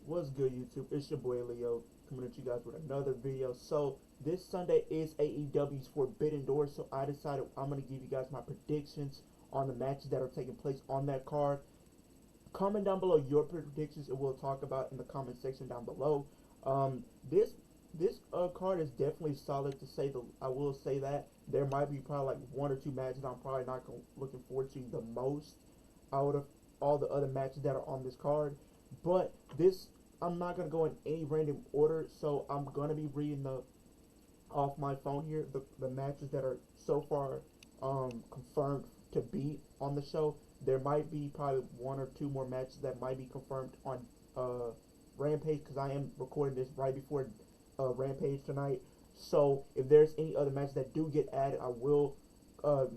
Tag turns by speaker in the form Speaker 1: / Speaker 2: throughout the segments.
Speaker 1: What's good, YouTube? It's your boy Leo coming at you guys with another video. So this Sunday is AEW's Forbidden Door, so I decided I'm going to give you guys my predictions on the matches that are taking place on that card. Comment down below your predictions and we'll talk about in the comment section down below. This card is definitely solid, to say the I will say that. There might be probably like one or two matches I'm probably not looking forward to the most out of all the other matches that are on this card. But this, I'm not going to go in any random order, so I'm going to be reading off my phone here the matches that are so far confirmed to be on the show. There might be probably one or two more matches that might be confirmed on Rampage, because I am recording this right before Rampage tonight. So if there's any other matches that do get added, I will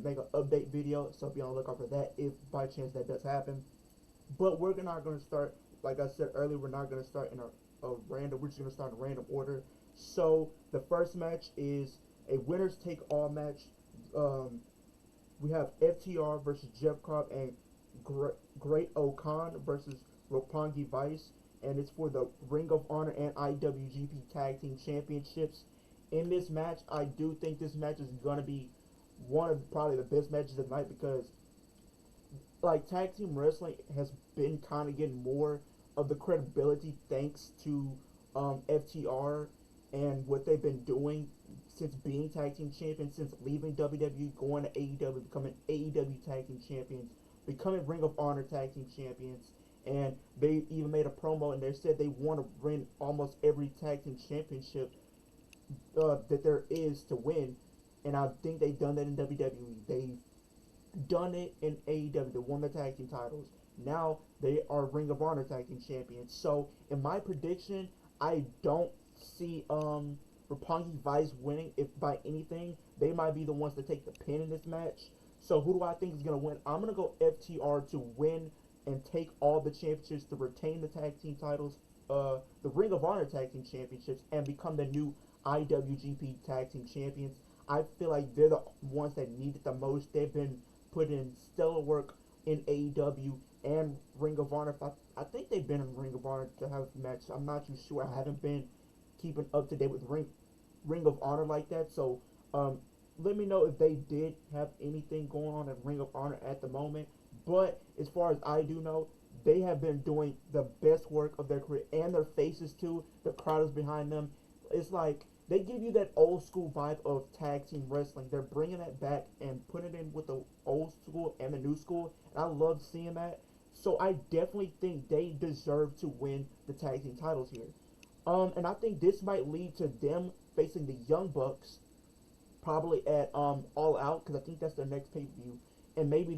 Speaker 1: make an update video, so be on the lookout for that if by chance that does happen. But we're not going to start, like I said earlier, we're not going to start in a random, we're just going to start in a random order. So the first match is a winners take all match. We have FTR versus Jeff Cobb and Great Okan versus Roppongi Vice, and it's for the Ring of Honor and IWGP Tag Team Championships. In this match, I do think this match is going to be one of probably the best matches of the night, because like tag team wrestling has been kind of getting more of the credibility thanks to FTR and what they've been doing since being tag team champions, since leaving WWE, going to AEW, becoming AEW tag team champions, becoming Ring of Honor tag team champions. And they even made a promo and they said they want to win almost every tag team championship that there is to win. And I think they've done that in WWE. They've done it in AEW. They won the tag team titles. Now they are Ring of Honor tag team champions. So in my prediction, I don't see Roppongi Vice winning. If by anything, they might be the ones to take the pin in this match. So who do I think is going to win? I'm going to go FTR to win and take all the championships, to retain the tag team titles, the Ring of Honor tag team championships, and become the new IWGP tag team champions. I feel like they're the ones that need it the most. They've been put in stellar work in AEW and Ring of Honor. I think they've been in Ring of Honor to have a match. I'm not too sure. I haven't been keeping up to date with Ring of Honor like that. So let me know if they did have anything going on in Ring of Honor at the moment. But as far as I do know, they have been doing the best work of their career, and their faces too. The crowd is behind them. It's like they give you that old school vibe of tag team wrestling. They're bringing that back and putting it in with the old school and the new school. And I love seeing that. So I definitely think they deserve to win the tag team titles here. And I think this might lead to them facing the Young Bucks, probably at All Out, because I think that's their next pay-per-view. And maybe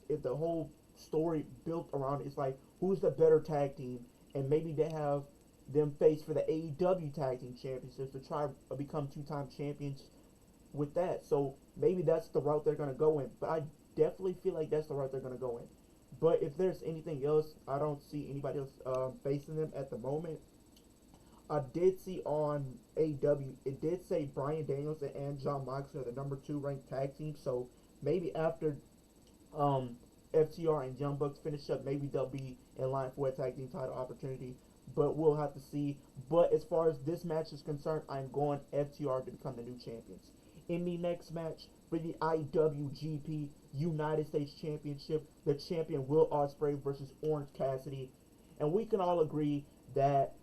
Speaker 1: if the whole story built around it is like, who's the better tag team, and maybe they have them face for the AEW Tag Team Championships to try to become two-time champions with that. So maybe that's the route they're going to go in. But I definitely feel like that's the route they're going to go in. But if there's anything else, I don't see anybody else facing them at the moment. I did see on AEW, it did say Bryan Danielson and Jon Moxley are the number 2 ranked tag team. So maybe after FTR and Young Bucks finish up, maybe they'll be in line for a tag team title opportunity. But we'll have to see. But as far as this match is concerned, I'm going FTR to become the new champions. In the next match, for the IWGP United States Championship, the champion Will Ospreay versus Orange Cassidy. And we can all agree that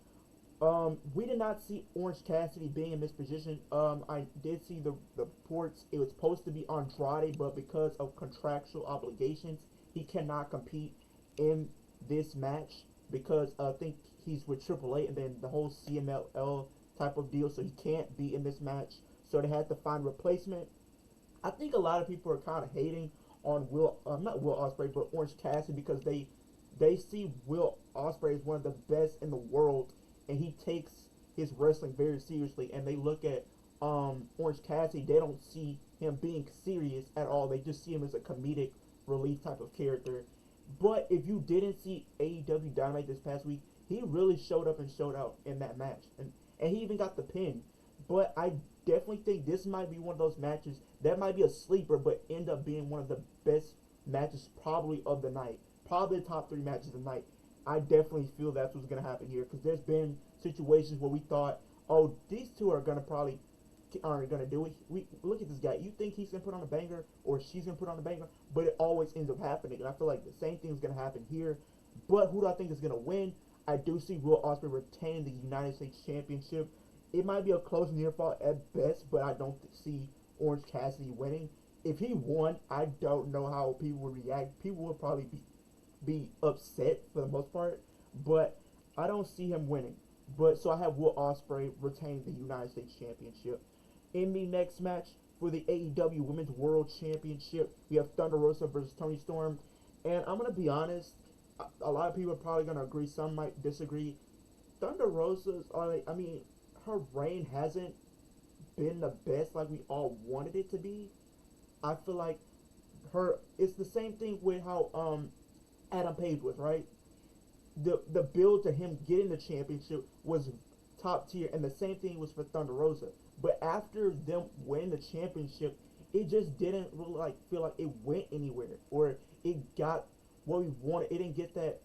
Speaker 1: we did not see Orange Cassidy being in this position. I did see the reports. It was supposed to be Andrade, but because of contractual obligations, he cannot compete in this match, because I think he's with AAA and then the whole CMLL type of deal, so he can't be in this match. So they had to find a replacement. I think a lot of people are kind of hating on not Will Ospreay, but Orange Cassidy, because they see Will Ospreay as one of the best in the world, and he takes his wrestling very seriously. And they look at Orange Cassidy, they don't see him being serious at all. They just see him as a comedic relief type of character. But if you didn't see AEW Dynamite this past week, he really showed up and showed out in that match. And he even got the pin. But I definitely think this might be one of those matches that might be a sleeper, but end up being one of the best matches probably of the night. Probably the top 3 matches of the night. I definitely feel that's what's gonna happen here because there's been situations where we thought, oh, these two are gonna probably aren't gonna do it. We look at this guy. You think he's gonna put on a banger or she's gonna put on a banger, but it always ends up happening. And I feel like the same thing is gonna happen here. But who do I think is gonna win? I do see Will Ospreay retain the United States Championship. It might be a close near fall at best, but I don't see Orange Cassidy winning. If he won, I don't know how people would react. People would probably be upset for the most part, but I don't see him winning. But so I have Will Ospreay retain the United States Championship. In the next match for the AEW Women's World Championship, we have Thunder Rosa versus Toni Storm. And I'm gonna be honest, a lot of people are probably gonna agree. Some might disagree. Thunder Rosa's, I mean, her reign hasn't been the best like we all wanted it to be. I feel like it's the same thing with how Adam Page was, right? The build to him getting the championship was top tier, and the same thing was for Thunder Rosa. But after them winning the championship, it just didn't really feel like it went anywhere, or it got what we wanted. It didn't get that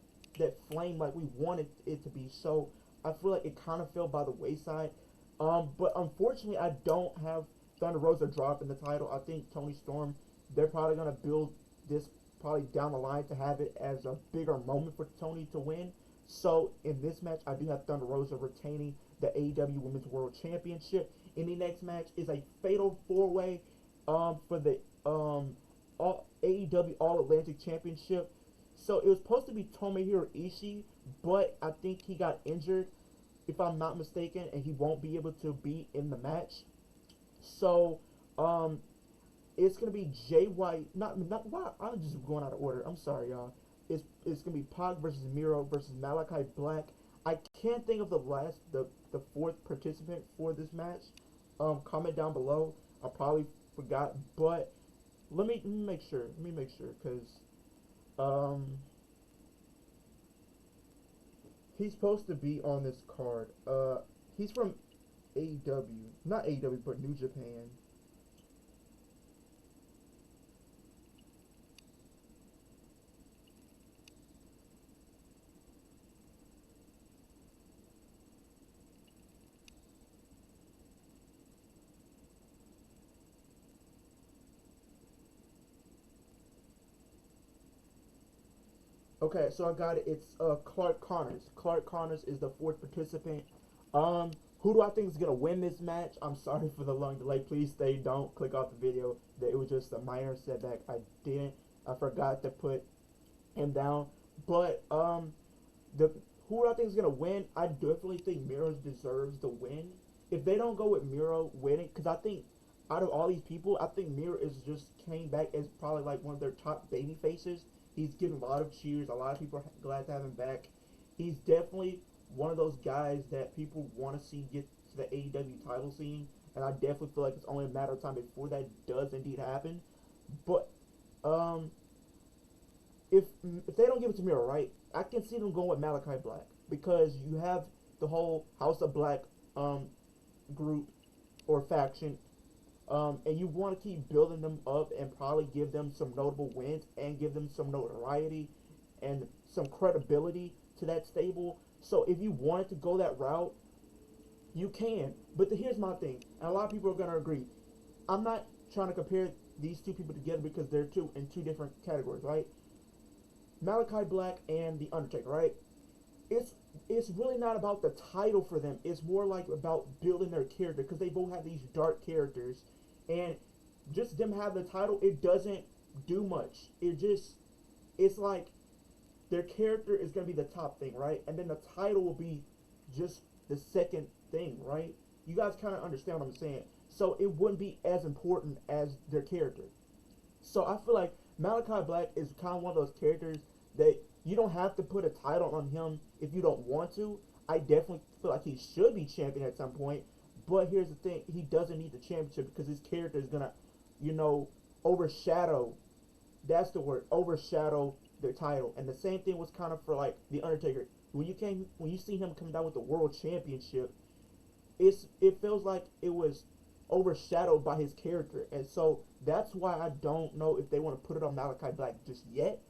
Speaker 1: flame like we wanted it to be. So I feel like it kind of fell by the wayside. But unfortunately, I don't have Thunder Rosa dropping the title. I think Toni Storm, they're probably gonna build this probably down the line to have it as a bigger moment for Toni to win. So in this match, I do have Thunder Rosa retaining the AEW Women's World Championship. In the next match is a fatal four-way for the AEW All Atlantic Championship. So it was supposed to be Tomohiro Ishii, but I think he got injured, if I'm not mistaken, and he won't be able to be in the match. So it's gonna be Jay White. Not why I'm just going out of order. I'm sorry, y'all. It's gonna be Pac versus Miro versus Malachi Black. I can't think of the fourth participant for this match. Comment down below. I probably forgot, but let me make sure. Let me make sure because he's supposed to be on this card. He's from AEW, not AEW, but New Japan. Okay, so I got it. It's Clark Connors. Clark Connors is the fourth participant. Who do I think is gonna win this match? I'm sorry for the long delay. Please stay. Don't click off the video. It was just a minor setback. I forgot to put him down. But the who do I think is gonna win? I definitely think Miro deserves the win. If they don't go with Miro winning, because I think out of all these people, I think Miro is just came back as probably like one of their top baby faces. He's getting a lot of cheers. A lot of people are glad to have him back. He's definitely one of those guys that people want to see get to the AEW title scene, and I definitely feel like it's only a matter of time before that does indeed happen. But if they don't give it to Miro, right, I can see them going with Malachi Black because you have the whole House of Black group or faction. And you want to keep building them up and probably give them some notable wins and give them some notoriety and some credibility to that stable. So if you wanted to go that route, you can. But here's my thing, and a lot of people are going to agree. I'm not trying to compare these two people together because they're in two different categories, right? Malachi Black and The Undertaker, right? It's really not about the title for them. It's more like about building their character because they both have these dark characters, and just them have the title, it doesn't do much. It's like their character is gonna be the top thing, right? And then the title will be just the second thing, right? You guys kind of understand what I'm saying. So it wouldn't be as important as their character. So I feel like Malachi Black is kind of one of those characters that you don't have to put a title on him if you don't want to. I definitely feel like he should be champion at some point. But here's the thing, he doesn't need the championship because his character is gonna, overshadow. That's the word, overshadow their title. And the same thing was kind of for like the Undertaker. When you see him come down with the world championship, it feels like it was overshadowed by his character, and so that's why I don't know if they want to put it on Malachi Black just yet.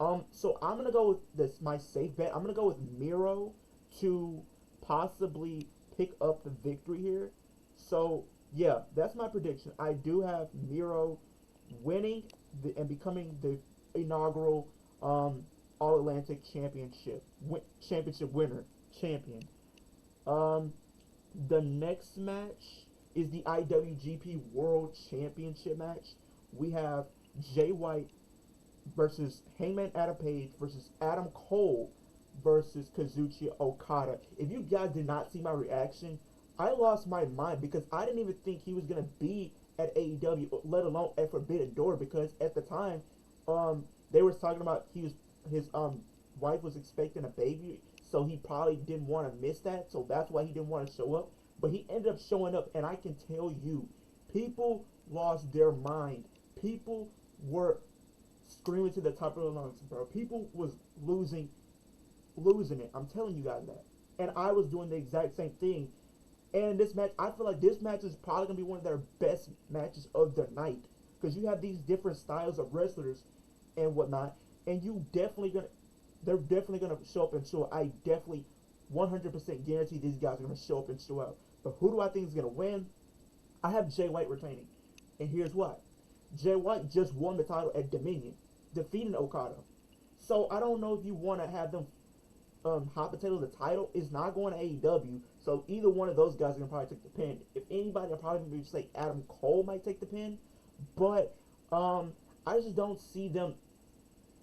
Speaker 1: So I'm gonna go with this my safe bet. I'm gonna go with Miro to possibly pick up the victory here. So yeah, that's my prediction. I do have Miro winning and becoming the inaugural All Atlantic championship winner champion. Um, the next match is the IWGP World Championship match. We have Jay White versus Hangman Adam Page versus Adam Cole versus Kazuchika Okada. If you guys did not see my reaction, I lost my mind because I didn't even think he was gonna be at AEW, let alone at Forbidden Door. Because at the time, they were talking about his wife was expecting a baby, so he probably didn't want to miss that. So that's why he didn't want to show up. But he ended up showing up, and I can tell you, people lost their mind. People were screaming to the top of the lungs, bro. People was losing it. I'm telling you guys that. And I was doing the exact same thing. And this match, I feel like this match is probably gonna be one of their best matches of the night, because you have these different styles of wrestlers and whatnot, and they're definitely gonna show up and show out. I definitely 100% guarantee these guys are gonna show up and show out. But who do I think is gonna win? I have Jay White retaining, and here's why. Jay White just won the title at Dominion, defeating Okada. So I don't know if you want to have them hot potato the title. Is not going to AEW, so either one of those guys are gonna probably take the pin. If anybody, I'll probably maybe say Adam Cole might take the pin, but I just don't see them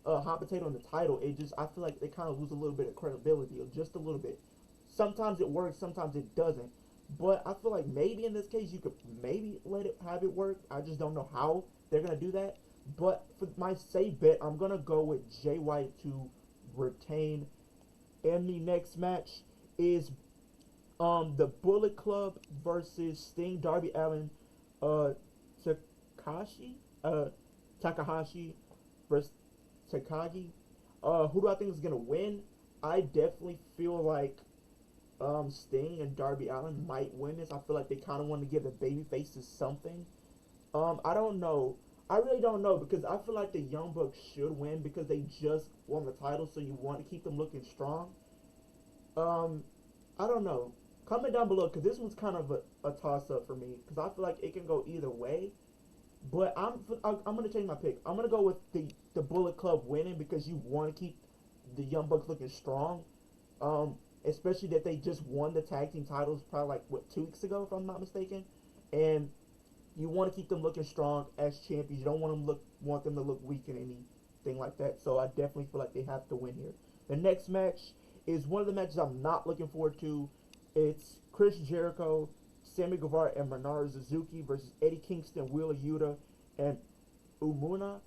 Speaker 1: hot potato in the title. I feel like they kind of lose a little bit of credibility, or just a little bit. Sometimes it works, sometimes it doesn't. But I feel like maybe in this case you could maybe have it work. I just don't know how they're gonna do that. But for my safe bet, I'm gonna go with Jay White to retain. And the next match is the Bullet Club versus Sting, Darby Allin, Takahashi, Takahashi versus Takagi. Who do I think is gonna win? I definitely feel like Sting and Darby Allin might win this. I feel like they kind of want to give the baby faces something. I don't know. I really don't know, because I feel like the Young Bucks should win because they just won the title, so you want to keep them looking strong. I don't know. Comment down below, because this one's kind of a toss-up for me, because I feel like it can go either way. But I'm going to change my pick. I'm going to go with the Bullet Club winning, because you want to keep the Young Bucks looking strong. Especially that they just won the tag team titles probably like, what, 2 weeks ago, if I'm not mistaken. And you want to keep them looking strong as champions. You don't want them to look weak in anything like that. So I definitely feel like they have to win here. The next match is one of the matches I'm not looking forward to. It's Chris Jericho, Sammy Guevara, and Minoru Suzuki versus Eddie Kingston, Wheeler Yuta, and Umuna.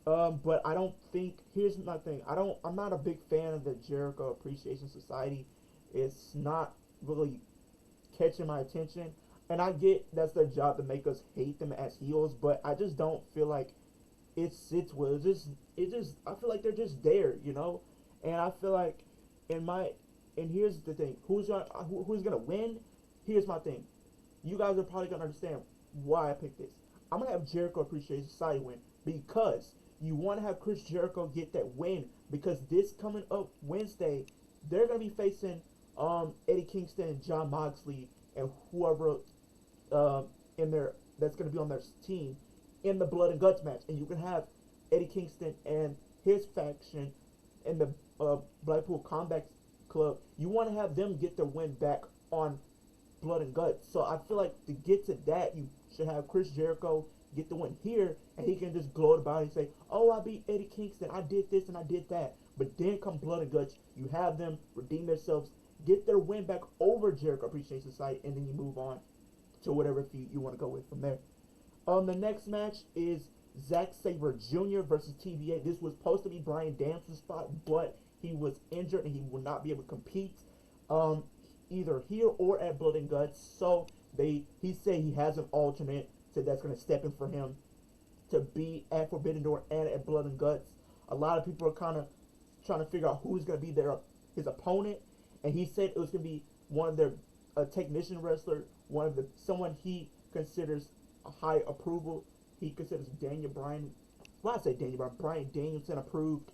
Speaker 1: But I don't think, here's my thing, I'm not a big fan of the Jericho Appreciation Society. It's not really catching my attention, and I get that's their job to make us hate them as heels, but I just don't feel like it sits well. I feel like they're just there, and I feel like and here's the thing, who's gonna win? Here's my thing, you guys are probably gonna understand why I picked this. I'm gonna have Jericho Appreciation Society win, because you want to have Chris Jericho get that win, because this coming up Wednesday, they're going to be facing Eddie Kingston and Jon Moxley and whoever that's going to be on their team in the Blood and Guts match. And you can have Eddie Kingston and his faction in the Blackpool Combat Club. You want to have them get their win back on Blood and Guts. So I feel like to get to that, you should have Chris Jericho get the win here, and he can just gloat about it and say, oh, I beat Eddie Kingston, I did this and I did that. But then come Blood and Guts, you have them redeem themselves, get their win back over Jericho Appreciation Society, and then you move on to whatever feud you want to go with from there. The next match is Zack Sabre Jr. versus TBA. This was supposed to be Bryan Danielson's spot, but he was injured and he will not be able to compete either here or at Blood and Guts. So he said he has an alternate that's going to step in for him to be at Forbidden Door and at Blood and Guts. A lot of people are kind of trying to figure out who's going to be his opponent, and he said it was going to be one of their technician wrestler, someone he considers a high approval. He considers Bryan Danielson approved.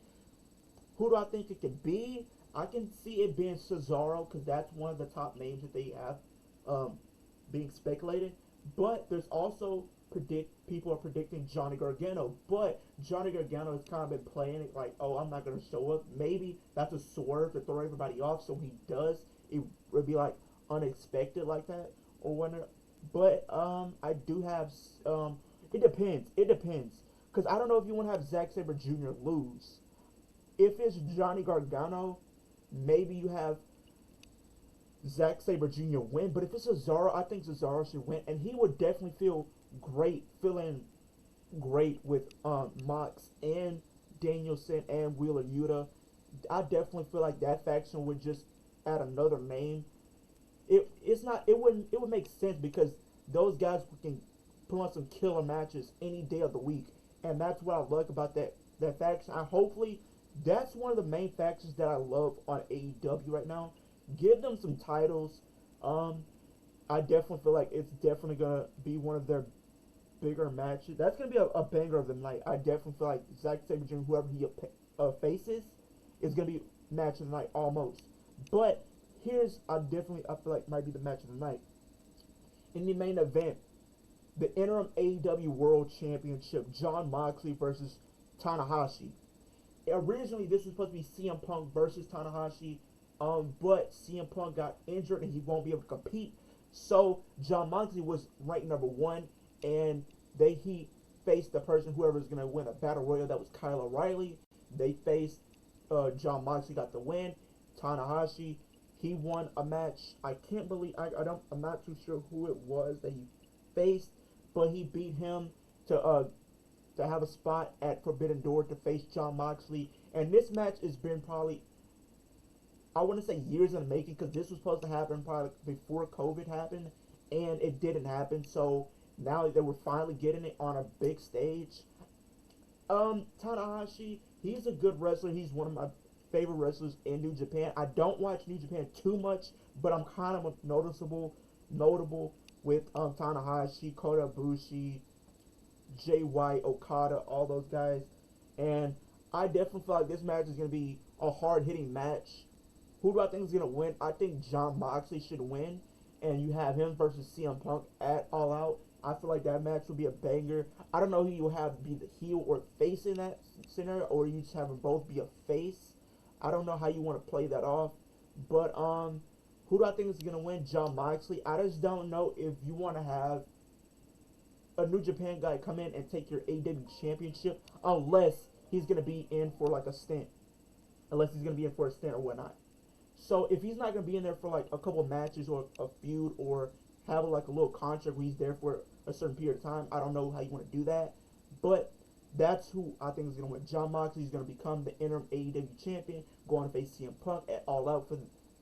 Speaker 1: Who do I think it could be? I can see it being Cesaro because that's one of the top names that they have being speculated. But there's also people are predicting Johnny Gargano. But Johnny Gargano has kind of been playing it like, oh, I'm not going to show up. Maybe that's a swerve to throw everybody off. So when he does, it would be like unexpected like that or whatnot. But I do have it depends. It depends because I don't know if you want to have Zack Sabre Jr. lose. If it's Johnny Gargano, maybe you have Zack Sabre Jr. win. But if it's Cesaro, I think Cesaro should win, and he would definitely feeling great with Mox and Danielson and Wheeler Yuta. I definitely feel like that faction would just add another name. It would make sense because those guys can put on some killer matches any day of the week, and that's what I like about that faction. Hopefully that's one of the main factions that I love on AEW right now. Give them some titles. I definitely feel like it's definitely gonna be one of their bigger matches. That's gonna be a banger of the night. I definitely feel like Zack Sabre Jr., whoever he faces, is gonna be match of the night almost. But I feel like might be the match of the night. In the main event, the interim AEW World Championship, Jon Moxley versus Tanahashi. Originally, this was supposed to be CM Punk versus Tanahashi, but CM Punk got injured and he won't be able to compete. So Jon Moxley was ranked number 1, and he faced the person whoever's gonna win a battle royal. That was Kyle O'Reilly. They faced Jon Moxley, got the win. Tanahashi, he won a match. I can't believe I'm not too sure who it was that he faced, but he beat him to have a spot at Forbidden Door to face Jon Moxley. And this match has been probably, I want to say years in the making, because this was supposed to happen probably before COVID happened, and it didn't happen. So now they were finally getting it on a big stage. Tanahashi, he's a good wrestler. He's one of my favorite wrestlers in New Japan. I don't watch New Japan too much, but I'm kind of notable with Tanahashi, Kota Ibushi, Jay White, Okada, all those guys. And I definitely feel like this match is going to be a hard-hitting match. Who do I think is going to win? I think Jon Moxley should win. And you have him versus CM Punk at All Out. I feel like that match will be a banger. I don't know who you will have be the heel or face in that scenario, or you just have them both be a face. I don't know how you want to play that off. But who do I think is going to win? Jon Moxley. I just don't know if you want to have a New Japan guy come in and take your AEW championship unless he's going to be in for like a stint. Unless he's going to be in for a stint or whatnot. So if he's not going to be in there for like a couple matches or a feud or have like a little contract where he's there for a certain period of time, I don't know how you want to do that. But that's who I think is going to win. Jon Moxley is going to become the interim AEW champion, go on to face CM Punk at All Out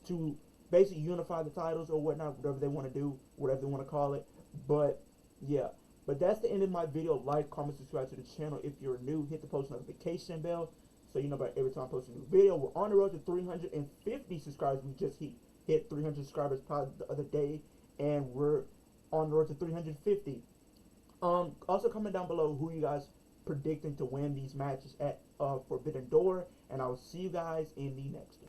Speaker 1: to basically unify the titles or whatnot, whatever they want to do, whatever they want to call it. But yeah. But that's the end of my video. Like, comment, subscribe to the channel. If you're new, hit the post notification bell so you know about every time I post a new video. We're on the road to 350 subscribers. We just hit 300 subscribers probably the other day, and we're on the road to 350. Also comment down below who you guys predicting to win these matches at Forbidden Door, and I will see you guys in the next one.